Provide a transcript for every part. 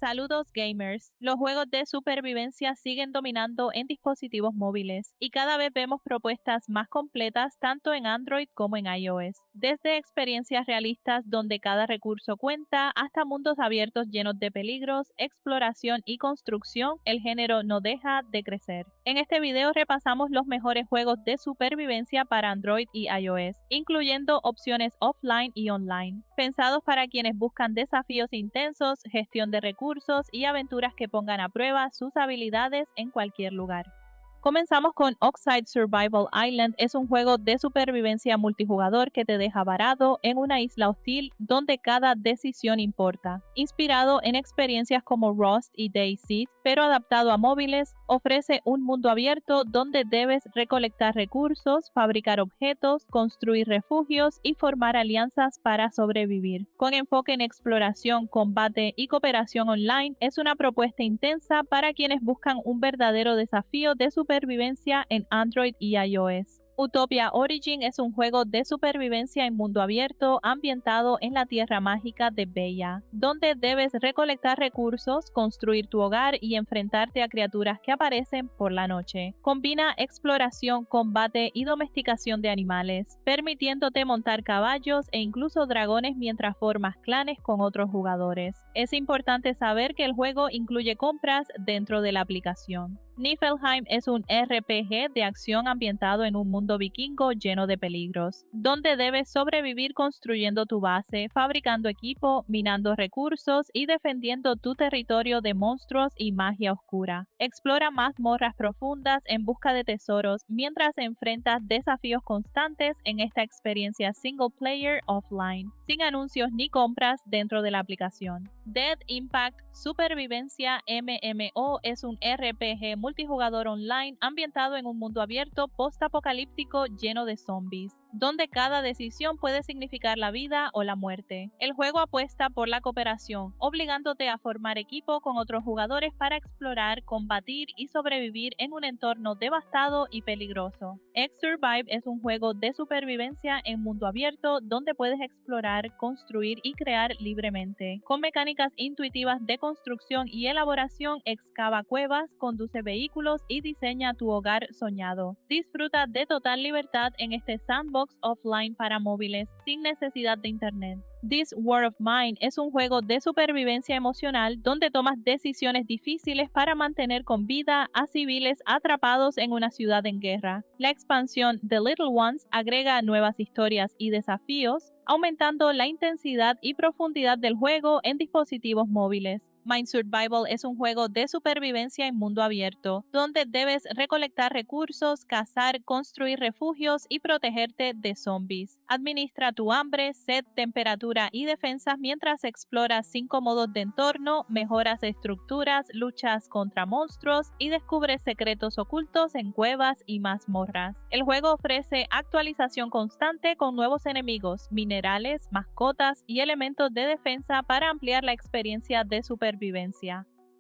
Saludos gamers. Los juegos de supervivencia siguen dominando en dispositivos móviles y cada vez vemos propuestas más completas tanto en Android como en iOS. Desde experiencias realistas donde cada recurso cuenta hasta mundos abiertos llenos de peligros, exploración y construcción, el género no deja de crecer. En este video repasamos los mejores juegos de supervivencia para Android y iOS, incluyendo opciones offline y online, pensados para quienes buscan desafíos intensos, gestión de recursos y aventuras que pongan a prueba sus habilidades en cualquier lugar. Comenzamos con Oxide Survival Island. Es un juego de supervivencia multijugador que te deja varado en una isla hostil donde cada decisión importa. Inspirado en experiencias como Rust y DayZ, pero adaptado a móviles, ofrece un mundo abierto donde debes recolectar recursos, fabricar objetos, construir refugios y formar alianzas para sobrevivir. Con enfoque en exploración, combate y cooperación online, es una propuesta intensa para quienes buscan un verdadero desafío de supervivencia en Android y iOS. Utopia Origin es un juego de supervivencia en mundo abierto ambientado en la Tierra Mágica de Bella, donde debes recolectar recursos, construir tu hogar y enfrentarte a criaturas que aparecen por la noche. Combina exploración, combate y domesticación de animales, permitiéndote montar caballos e incluso dragones mientras formas clanes con otros jugadores. Es importante saber que el juego incluye compras dentro de la aplicación. Niflheim es un RPG de acción ambientado en un mundo vikingo lleno de peligros, donde debes sobrevivir construyendo tu base, fabricando equipo, minando recursos y defendiendo tu territorio de monstruos y magia oscura. Explora mazmorras profundas en busca de tesoros mientras enfrentas desafíos constantes en esta experiencia single player offline, sin anuncios ni compras dentro de la aplicación. Dead Impact Supervivencia MMO es un RPG multijugador online ambientado en un mundo abierto post-apocalíptico lleno de zombies, donde cada decisión puede significar la vida o la muerte. El juego apuesta por la cooperación, obligándote a formar equipo con otros jugadores para explorar, combatir y sobrevivir en un entorno devastado y peligroso. X-Survive es un juego de supervivencia en mundo abierto donde puedes explorar, construir y crear libremente. Con mecánicas intuitivas de construcción y elaboración, excava cuevas, conduce vehículos y diseña tu hogar soñado. Disfruta de total libertad en este sandbox offline para móviles sin necesidad de internet. This War of Mine es un juego de supervivencia emocional donde tomas decisiones difíciles para mantener con vida a civiles atrapados en una ciudad en guerra. La expansión The Little Ones agrega nuevas historias y desafíos, aumentando la intensidad y profundidad del juego en dispositivos móviles. Mine Survival es un juego de supervivencia en mundo abierto, donde debes recolectar recursos, cazar, construir refugios y protegerte de zombies. Administra tu hambre, sed, temperatura y defensas mientras exploras 5 modos de entorno, mejoras estructuras, luchas contra monstruos y descubres secretos ocultos en cuevas y mazmorras. El juego ofrece actualización constante con nuevos enemigos, minerales, mascotas y elementos de defensa para ampliar la experiencia de supervivencia.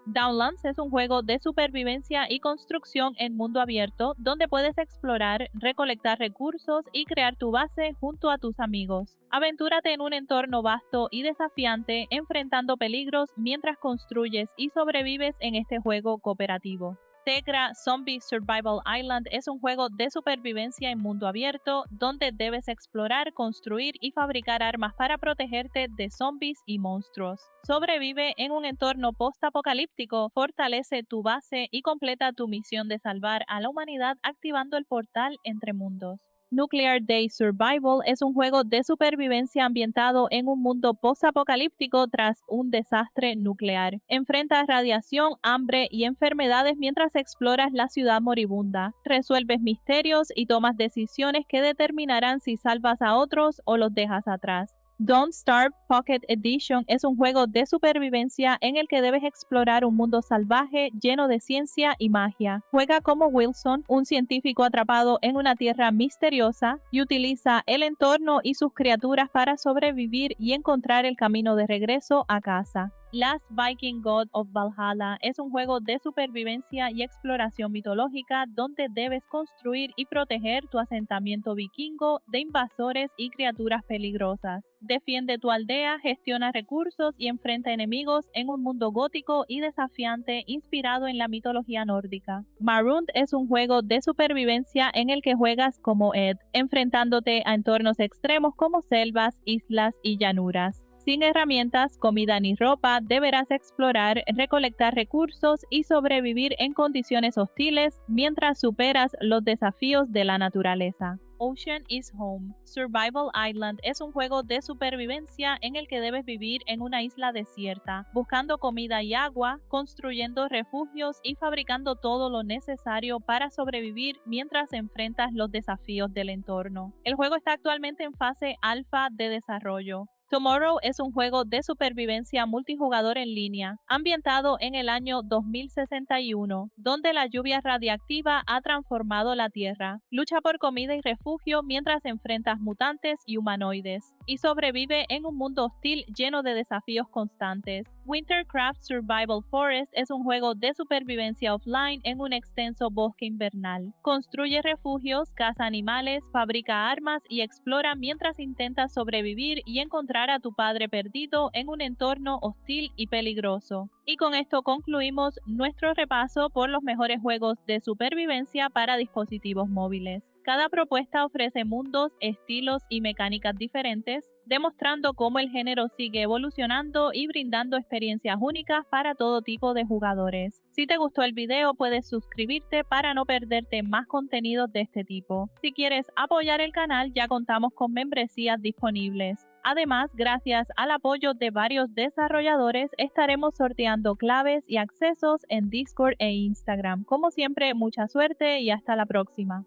Downlands es un juego de supervivencia y construcción en mundo abierto donde puedes explorar, recolectar recursos y crear tu base junto a tus amigos. Aventúrate en un entorno vasto y desafiante enfrentando peligros mientras construyes y sobrevives en este juego cooperativo. Tegra Zombie Survival Island es un juego de supervivencia en mundo abierto donde debes explorar, construir y fabricar armas para protegerte de zombies y monstruos. Sobrevive en un entorno post-apocalíptico, fortalece tu base y completa tu misión de salvar a la humanidad activando el portal entre mundos. Nuclear Day Survival es un juego de supervivencia ambientado en un mundo post-apocalíptico tras un desastre nuclear. Enfrentas radiación, hambre y enfermedades mientras exploras la ciudad moribunda. Resuelves misterios y tomas decisiones que determinarán si salvas a otros o los dejas atrás. Don't Starve Pocket Edition es un juego de supervivencia en el que debes explorar un mundo salvaje lleno de ciencia y magia. Juega como Wilson, un científico atrapado en una tierra misteriosa, y utiliza el entorno y sus criaturas para sobrevivir y encontrar el camino de regreso a casa. Last Viking God of Valhalla es un juego de supervivencia y exploración mitológica donde debes construir y proteger tu asentamiento vikingo de invasores y criaturas peligrosas. Defiende tu aldea, gestiona recursos y enfrenta enemigos en un mundo gótico y desafiante inspirado en la mitología nórdica. Marooned es un juego de supervivencia en el que juegas como Ed, enfrentándote a entornos extremos como selvas, islas y llanuras. Sin herramientas, comida ni ropa, deberás explorar, recolectar recursos y sobrevivir en condiciones hostiles mientras superas los desafíos de la naturaleza. Ocean is Home. Survival Island es un juego de supervivencia en el que debes vivir en una isla desierta, buscando comida y agua, construyendo refugios y fabricando todo lo necesario para sobrevivir mientras enfrentas los desafíos del entorno. El juego está actualmente en fase alfa de desarrollo. Tomorrow es un juego de supervivencia multijugador en línea, ambientado en el año 2061, donde la lluvia radiactiva ha transformado la Tierra. Lucha por comida y refugio mientras enfrentas mutantes y humanoides, y sobrevive en un mundo hostil lleno de desafíos constantes. Wintercraft Survival Forest es un juego de supervivencia offline en un extenso bosque invernal. Construye refugios, caza animales, fabrica armas y explora mientras intentas sobrevivir y encontrar a tu padre perdido en un entorno hostil y peligroso. Y con esto concluimos nuestro repaso por los mejores juegos de supervivencia para dispositivos móviles. Cada propuesta ofrece mundos, estilos y mecánicas diferentes, demostrando cómo el género sigue evolucionando y brindando experiencias únicas para todo tipo de jugadores. Si te gustó el video, puedes suscribirte para no perderte más contenidos de este tipo. Si quieres apoyar el canal, ya contamos con membresías disponibles. Además, gracias al apoyo de varios desarrolladores, estaremos sorteando claves y accesos en Discord e Instagram. Como siempre, mucha suerte y hasta la próxima.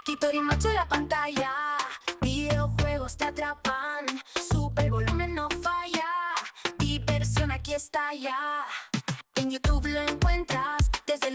Quito y noche la pantalla, videojuegos te atrapan, super volumen no falla, diversión aquí está ya. En YouTube lo encuentras desde